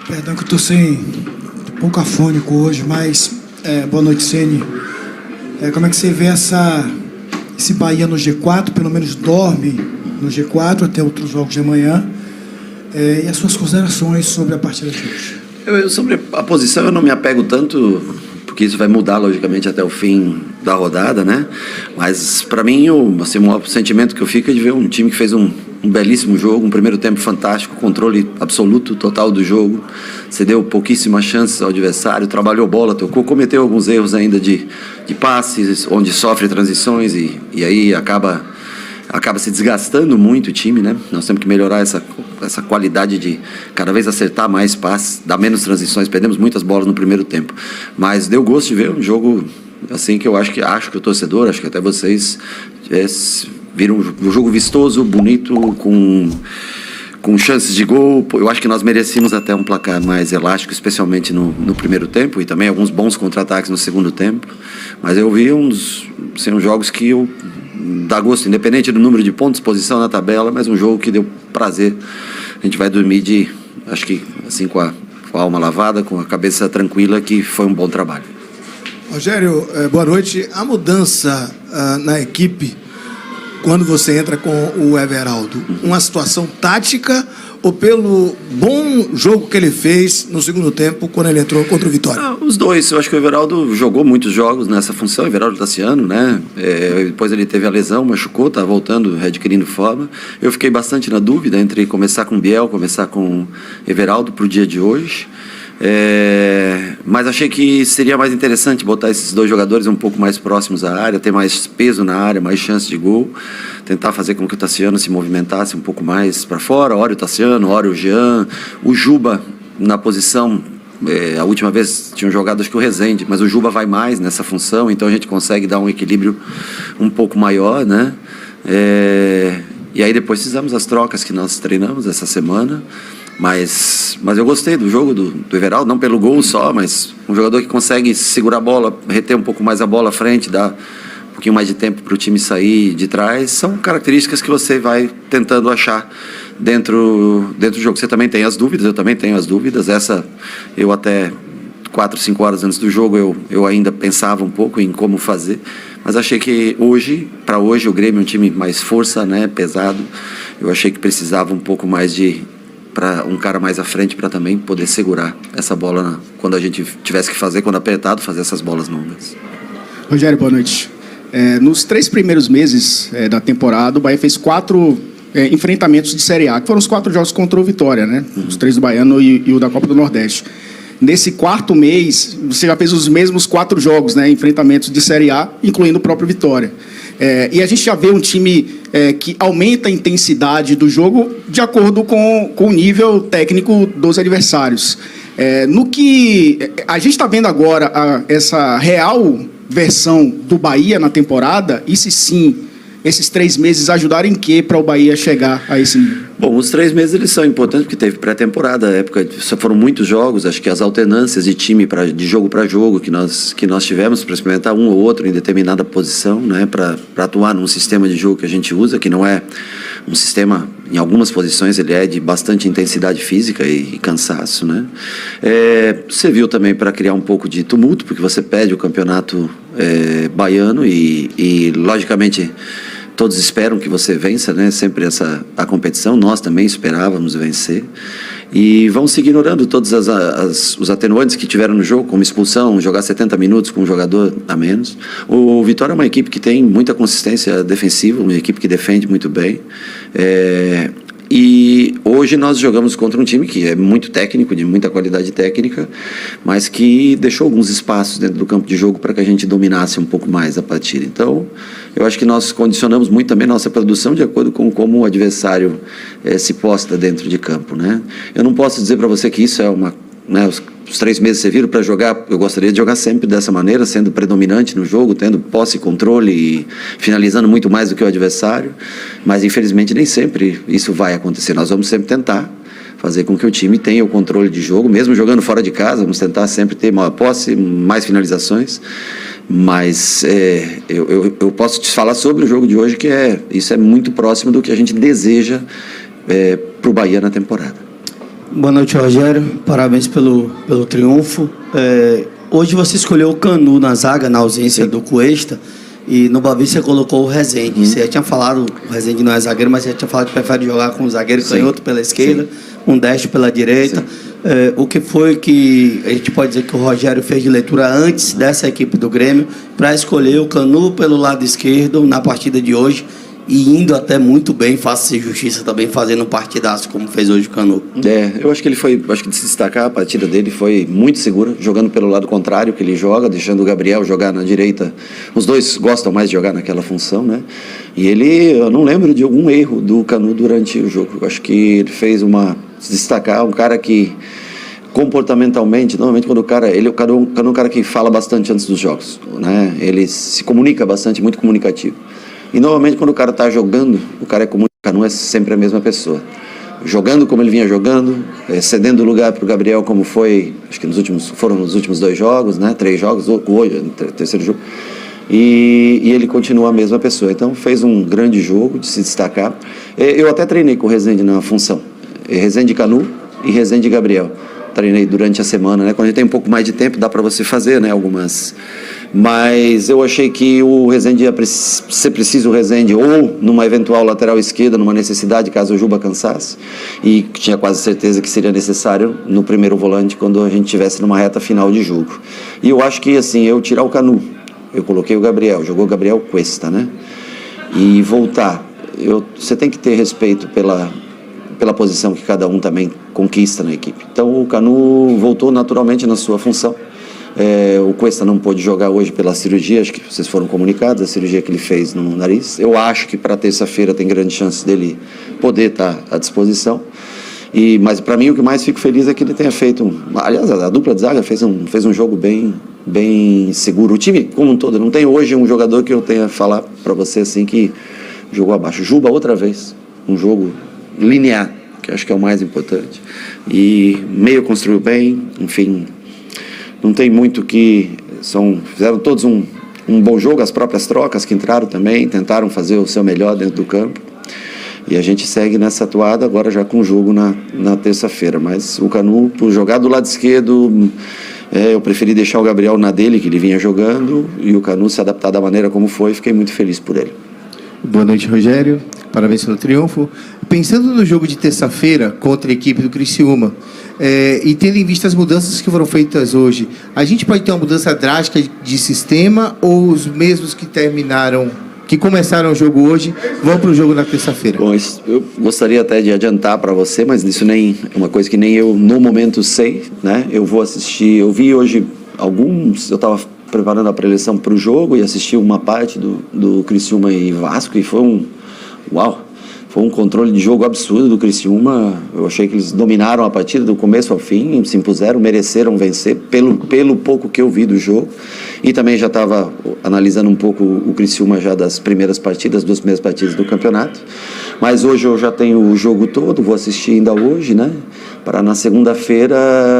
Perdão que eu estou um pouco afônico hoje, mas boa noite, Ceni. Como é que você vê esse Bahia no G4? Pelo menos dorme no G4 até outros jogos de amanhã. E as suas considerações sobre a partida de hoje? Sobre a posição eu não me apego tanto, porque isso vai mudar logicamente até o fim da rodada, né? Mas para mim o maior sentimento que eu fico é de ver um time que fez um belíssimo jogo, um primeiro tempo fantástico, controle absoluto, total do jogo, cedeu pouquíssimas chances ao adversário, trabalhou bola, tocou, cometeu alguns erros ainda de passes, onde sofre transições e aí acaba se desgastando muito o time, né? Nós temos que melhorar essa qualidade de cada vez acertar mais passes, dar menos transições, perdemos muitas bolas no primeiro tempo, mas deu gosto de ver um jogo assim que eu acho que o torcedor, acho que até vocês viram um jogo vistoso, bonito, com chances de gol. Eu acho que nós merecíamos até um placar mais elástico, especialmente no primeiro tempo, e também alguns bons contra-ataques no segundo tempo, mas eu vi uns jogos que dá gosto, independente do número de pontos, posição na tabela, mas um jogo que deu prazer. A gente vai dormir acho que assim com a alma lavada, com a cabeça tranquila, que foi um bom trabalho. Rogério, boa noite. A mudança na equipe, quando você entra com o Everaldo, uma situação tática ou pelo bom jogo que ele fez no segundo tempo quando ele entrou contra o Vitória? Os dois. Eu acho que o Everaldo jogou muitos jogos nessa função, Everaldo Tassiano, né? Depois ele teve a lesão, machucou, tá voltando, readquirindo forma. Eu fiquei bastante na dúvida entre começar com Biel, começar com Everaldo para o dia de hoje. Mas achei que seria mais interessante botar esses dois jogadores um pouco mais próximos à área, ter mais peso na área, mais chance de gol, tentar fazer com que o Tassiano se movimentasse um pouco mais para fora, ora o Tassiano, ora o Jean, o Juba na posição. A última vez tinham jogado acho que o Rezende, mas o Juba vai mais nessa função, então a gente consegue dar um equilíbrio um pouco maior, né? E aí depois fizemos as trocas que nós treinamos essa semana. Mas eu gostei do jogo do Everaldo, não pelo gol só, mas um jogador que consegue segurar a bola, reter um pouco mais a bola à frente, dar um pouquinho mais de tempo para o time sair de trás. São características que você vai tentando achar dentro do jogo. Você também tem as dúvidas, eu também tenho as dúvidas. Eu até 4, 5 horas antes do jogo eu ainda pensava um pouco em como fazer, mas achei que para hoje o Grêmio é um time mais força, né, pesado. Eu achei que precisava um pouco mais para um cara mais à frente para também poder segurar essa bola quando a gente tivesse que fazer, quando apertado, fazer essas bolas longas. Rogério, boa noite. Nos 3 primeiros meses da temporada, o Bahia fez 4 enfrentamentos de Série A, que foram os 4 jogos contra o Vitória, né? Os 3 do Baiano e o da Copa do Nordeste. Nesse 4º mês, você já fez os mesmos 4 jogos, né? Enfrentamentos de Série A, incluindo o próprio Vitória. E a gente já vê um time que aumenta a intensidade do jogo de acordo com o nível técnico dos adversários. No que a gente está vendo agora, essa real versão do Bahia na temporada, e se sim, esses 3 meses ajudaram em quê para o Bahia chegar a esse nível? Bom, os 3 meses eles são importantes porque teve pré-temporada, época foram muitos jogos, acho que as alternâncias de time de jogo para jogo que nós tivemos para experimentar um ou outro em determinada posição, né, para atuar num sistema de jogo que a gente usa, que não é um sistema, em algumas posições ele é de bastante intensidade física e cansaço, né? Serviu também para criar um pouco de tumulto, porque você perde o campeonato baiano e logicamente todos esperam que você vença, né? Sempre a competição, nós também esperávamos vencer. E vão se ignorando todos os atenuantes que tiveram no jogo, como expulsão, jogar 70 minutos com um jogador a menos. O Vitória é uma equipe que tem muita consistência defensiva, uma equipe que defende muito bem. E hoje nós jogamos contra um time que é muito técnico, de muita qualidade técnica, mas que deixou alguns espaços dentro do campo de jogo para que a gente dominasse um pouco mais a partida. Então, eu acho que nós condicionamos muito também nossa produção de acordo com como o adversário se posta dentro de campo, né? Eu não posso dizer para você que isso é os 3 meses serviram para jogar. Eu gostaria de jogar sempre dessa maneira, sendo predominante no jogo, tendo posse e controle e finalizando muito mais do que o adversário, mas infelizmente nem sempre isso vai acontecer. Nós vamos sempre tentar fazer com que o time tenha o controle de jogo, mesmo jogando fora de casa, vamos tentar sempre ter maior posse, mais finalizações, mas eu posso te falar sobre o jogo de hoje, que isso é muito próximo do que a gente deseja para o Bahia na temporada. Boa noite, Rogério. Parabéns pelo triunfo. Hoje você escolheu o Canu na zaga, na ausência do Cuesta, e no Bavi você colocou o Rezende. Você já tinha falado, o Rezende não é zagueiro, mas você já tinha falado que prefere jogar com o zagueiro canhoto pela esquerda, um destro pela direita. O que foi que a gente pode dizer que o Rogério fez de leitura antes dessa equipe do Grêmio para escolher o Canu pelo lado esquerdo na partida de hoje, e indo até muito bem, faça-se justiça também, fazendo um partidaço como fez hoje o Canu? Eu acho que ele foi, acho que de se destacar, a partida dele foi muito segura, jogando pelo lado contrário que ele joga, deixando o Gabriel jogar na direita. Os dois gostam mais de jogar naquela função, né? E eu não lembro de algum erro do Canu durante o jogo. Eu acho que ele fez se destacar, um cara que comportamentalmente, normalmente quando o Canu é um cara que fala bastante antes dos jogos, né? Ele se comunica bastante, muito comunicativo. E normalmente quando o cara está jogando, o cara não é sempre a mesma pessoa. Jogando como ele vinha jogando, cedendo lugar para o Gabriel, como foi, acho que foram nos últimos 2 jogos, né? 3 jogos, hoje, terceiro jogo. E ele continua a mesma pessoa. Então fez um grande jogo de se destacar. Eu até treinei com o Rezende na função. Rezende Canu e Rezende Gabriel. Treinei durante a semana, né? Quando a gente tem um pouco mais de tempo, dá para você fazer, né? Algumas. Mas eu achei que o Rezende ia ser preciso o Rezende ou numa eventual lateral esquerda, numa necessidade caso o Juba cansasse, e tinha quase certeza que seria necessário no primeiro volante quando a gente estivesse numa reta final de jogo. E eu acho que assim, eu tirar o Canu, eu coloquei o Gabriel, jogou o Gabriel Cuesta, né? E voltar, você tem que ter respeito pela posição que cada um também conquista na equipe. Então o Canu voltou naturalmente na sua função. O Cuesta não pôde jogar hoje pela cirurgia, acho que vocês foram comunicados, a cirurgia que ele fez no nariz. Eu acho que para terça-feira tem grande chance dele poder estar à disposição. Mas para mim o que mais fico feliz é que ele tenha feito, aliás, a dupla de zaga fez um jogo bem seguro. O time como um todo, não tem hoje um jogador que eu tenha falar para você assim que jogou abaixo. Juba outra vez, um jogo linear, que acho que é o mais importante. E meio construiu bem, enfim. Não tem muito que... Fizeram todos um bom jogo, as próprias trocas que entraram também, tentaram fazer o seu melhor dentro do campo. E a gente segue nessa atuada agora já com o jogo na terça-feira. Mas o Canu, por jogar do lado esquerdo, eu preferi deixar o Gabriel na dele, que ele vinha jogando, e o Canu se adaptar da maneira como foi, e fiquei muito feliz por ele. Boa noite, Rogério. Parabéns pelo triunfo. Pensando no jogo de terça-feira contra a equipe do Criciúma, e tendo em vista as mudanças que foram feitas hoje, a gente pode ter uma mudança drástica de sistema, ou os mesmos que começaram o jogo hoje vão para o jogo na terça-feira? Bom, eu gostaria até de adiantar para você, mas isso nem é uma coisa que nem eu no momento sei, né? Eu vou assistir, eu vi hoje eu estava preparando a preleção para o jogo e assisti uma parte do Criciúma e Vasco, e foi um controle de jogo absurdo do Criciúma. Eu achei que eles dominaram a partida do começo ao fim, se impuseram, mereceram vencer pelo pouco que eu vi do jogo. E também já estava analisando um pouco o Criciúma já das primeiras partidas, 2 primeiras partidas do campeonato. Mas hoje eu já tenho o jogo todo, vou assistir ainda hoje, né? Para na segunda-feira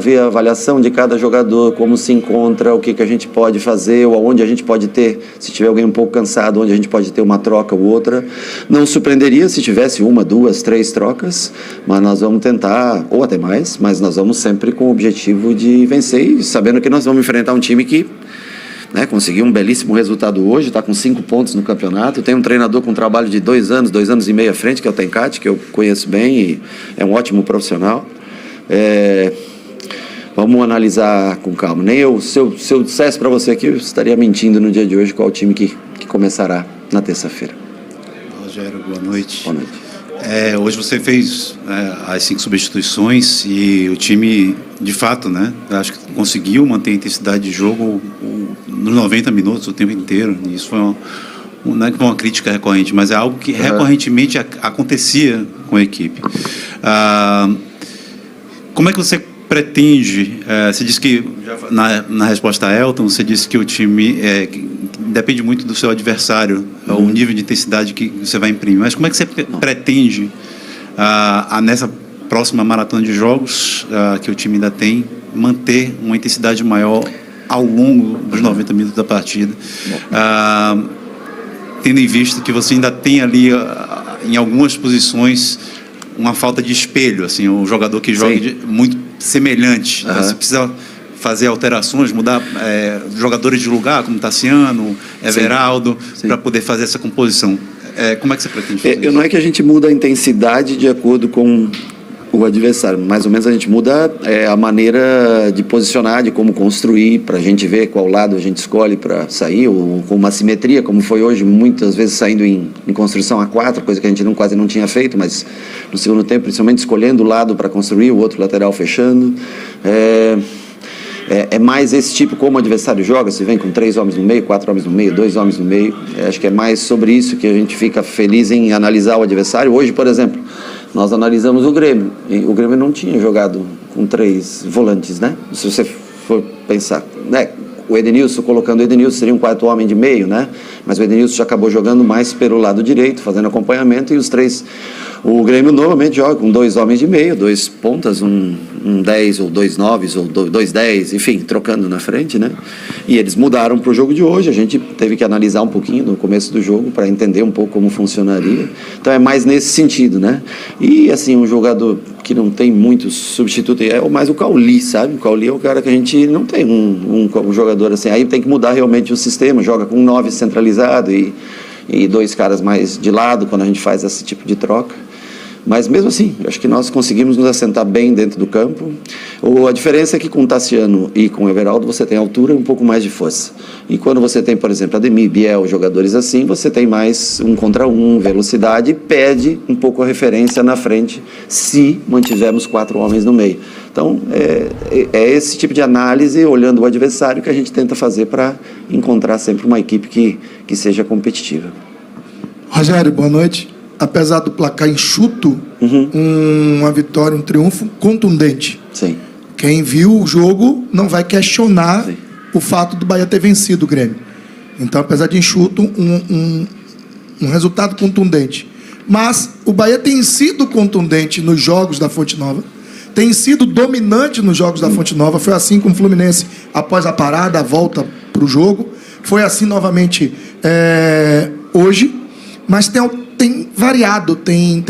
ver a avaliação de cada jogador, como se encontra, o que a gente pode fazer, ou aonde a gente pode ter, se tiver alguém um pouco cansado, onde a gente pode ter uma troca ou outra. Não surpreenderia se tivesse 1, 2, 3 trocas, mas nós vamos tentar, ou até mais, mas nós vamos sempre com o objetivo de vencer, e sabendo que nós vamos enfrentar um time que conseguiu um belíssimo resultado hoje, está com 5 pontos no campeonato. Tem um treinador com um trabalho de 2 anos e meio à frente, que é o Tencati, que eu conheço bem e é um ótimo profissional. Vamos analisar com calma. Se eu dissesse para você aqui, eu estaria mentindo no dia de hoje qual o time que começará na terça-feira. Rogério, boa noite. Boa noite. Hoje você fez as 5 substituições e o time, de fato, né, acho que conseguiu manter a intensidade de jogo nos 90 minutos, o tempo inteiro. E isso foi não é que foi uma crítica recorrente, mas é algo que recorrentemente acontecia com a equipe. Como é que você pretende... você disse que, na resposta a Elton, você disse que o time depende muito do seu adversário, o nível de intensidade que você vai imprimir. Mas como é que você pretende, nessa próxima maratona de jogos que o time ainda tem, manter uma intensidade maior ao longo dos 90 minutos da partida, tendo em vista que você ainda tem ali, em algumas posições, uma falta de espelho, assim, um jogador que joga muito semelhante. Então, você precisa fazer alterações, mudar jogadores de lugar, como Tassiano, Everaldo, para poder fazer essa composição. Como é que você pretende fazer isso? Não é que a gente muda a intensidade de acordo com o adversário, mais ou menos a gente muda a maneira de posicionar, de como construir, para a gente ver qual lado a gente escolhe para sair, ou com uma simetria, como foi hoje, muitas vezes saindo em construção a 4, coisa que a gente quase não tinha feito, mas no segundo tempo, principalmente escolhendo o lado para construir, o outro lateral fechando. É mais esse tipo como o adversário joga, se vem com 3 homens no meio, 4 homens no meio, 2 homens no meio. Acho que é mais sobre isso que a gente fica feliz em analisar o adversário. Hoje, por exemplo, nós analisamos o Grêmio. E o Grêmio não tinha jogado com 3 volantes, né? Se você for pensar, né? O Edenilson, colocando o Edenilson, seria um 4º homem de meio, né? Mas o Edenilson já acabou jogando mais pelo lado direito, fazendo acompanhamento, e os 3... O Grêmio normalmente joga com 2 homens de meio, 2 pontas, um 10 ou 2 9 ou 2 10, enfim, trocando na frente, né? E eles mudaram para o jogo de hoje, a gente teve que analisar um pouquinho no começo do jogo para entender um pouco como funcionaria. Então é mais nesse sentido, né? E assim, um jogador que não tem muito substituto é mais o Cauli, sabe? O Cauli é o cara que a gente não tem um jogador assim, aí tem que mudar realmente o sistema, joga com 9 centralizado e 2 caras mais de lado quando a gente faz esse tipo de troca. Mas mesmo assim, acho que nós conseguimos nos assentar bem dentro do campo. A diferença é que com o Tassiano e com o Everaldo você tem altura e um pouco mais de força. E quando você tem, por exemplo, Ademir, Biel, jogadores assim, você tem mais 1 contra 1, velocidade, e perde um pouco a referência na frente se mantivermos 4 homens no meio. Então, é esse tipo de análise, olhando o adversário, que a gente tenta fazer para encontrar sempre uma equipe que seja competitiva. Rogério, boa noite. Apesar do placar enxuto, uma vitória, um triunfo contundente. Sim. Quem viu o jogo não vai questionar o fato do Bahia ter vencido o Grêmio. Então, apesar de enxuto, um resultado contundente. Mas o Bahia tem sido contundente nos jogos da Fonte Nova, tem sido dominante nos jogos da Fonte Nova. Foi assim com o Fluminense após a parada, a volta para o jogo. Foi assim novamente hoje. Mas tem variado, tem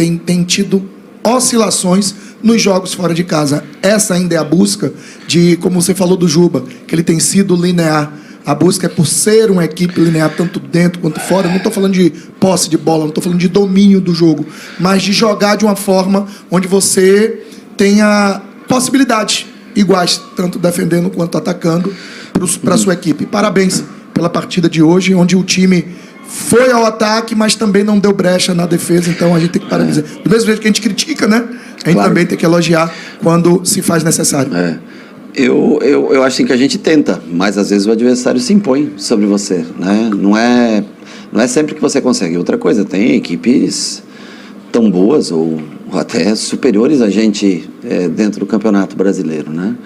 tido oscilações nos jogos fora de casa. Essa ainda é a busca de, como você falou do Juba, que ele tem sido linear. A busca é por ser uma equipe linear, tanto dentro quanto fora. Eu não estou falando de posse de bola, não estou falando de domínio do jogo, mas de jogar de uma forma onde você tenha possibilidades iguais, tanto defendendo quanto atacando, para a sua equipe. Parabéns pela partida de hoje, onde o time foi ao ataque, mas também não deu brecha na defesa. Então a gente tem que parabenizar. Do mesmo jeito que a gente critica, né? A gente também tem que elogiar quando se faz necessário. Eu acho assim que a gente tenta, mas às vezes o adversário se impõe sobre você, né? Não é sempre que você consegue. Outra coisa, tem equipes tão boas ou até superiores a gente dentro do Campeonato Brasileiro, né?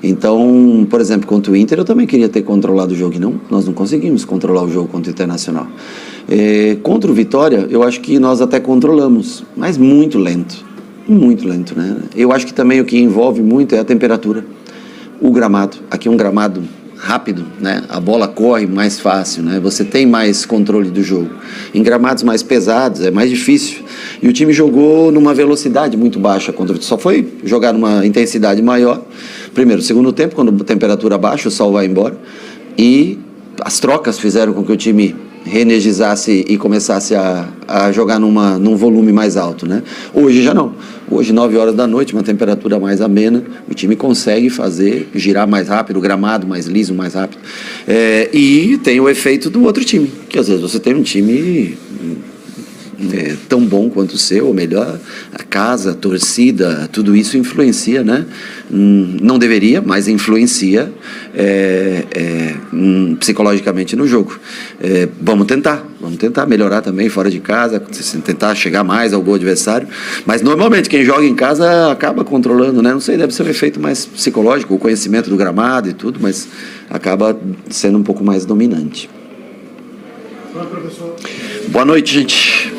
Então, por exemplo, contra o Inter eu também queria ter controlado o jogo e nós não conseguimos controlar o jogo contra o Internacional. Contra o Vitória, eu acho que nós até controlamos, mas muito lento, né? Eu acho que também o que envolve muito é a temperatura, o gramado. Aqui é um gramado rápido, né? A bola corre mais fácil, né? Você tem mais controle do jogo. Em gramados mais pesados é mais difícil. E o time jogou numa velocidade muito baixa, só foi jogar numa intensidade maior. Primeiro, segundo tempo, quando a temperatura baixa, o sol vai embora. E as trocas fizeram com que o time reenergizasse e começasse a jogar num volume mais alto, né? Hoje já não. Hoje, 9 horas da noite, uma temperatura mais amena, o time consegue girar mais rápido, o gramado mais liso, mais rápido. E tem o efeito do outro time, que às vezes você tem um time tão bom quanto o seu, ou melhor, a casa, a torcida, tudo isso influencia, né? Não deveria, mas influencia psicologicamente no jogo. Vamos tentar melhorar também fora de casa, tentar chegar mais ao gol adversário, mas normalmente quem joga em casa acaba controlando, né? Não sei, deve ser um efeito mais psicológico, o conhecimento do gramado e tudo, mas acaba sendo um pouco mais dominante. Boa noite, gente.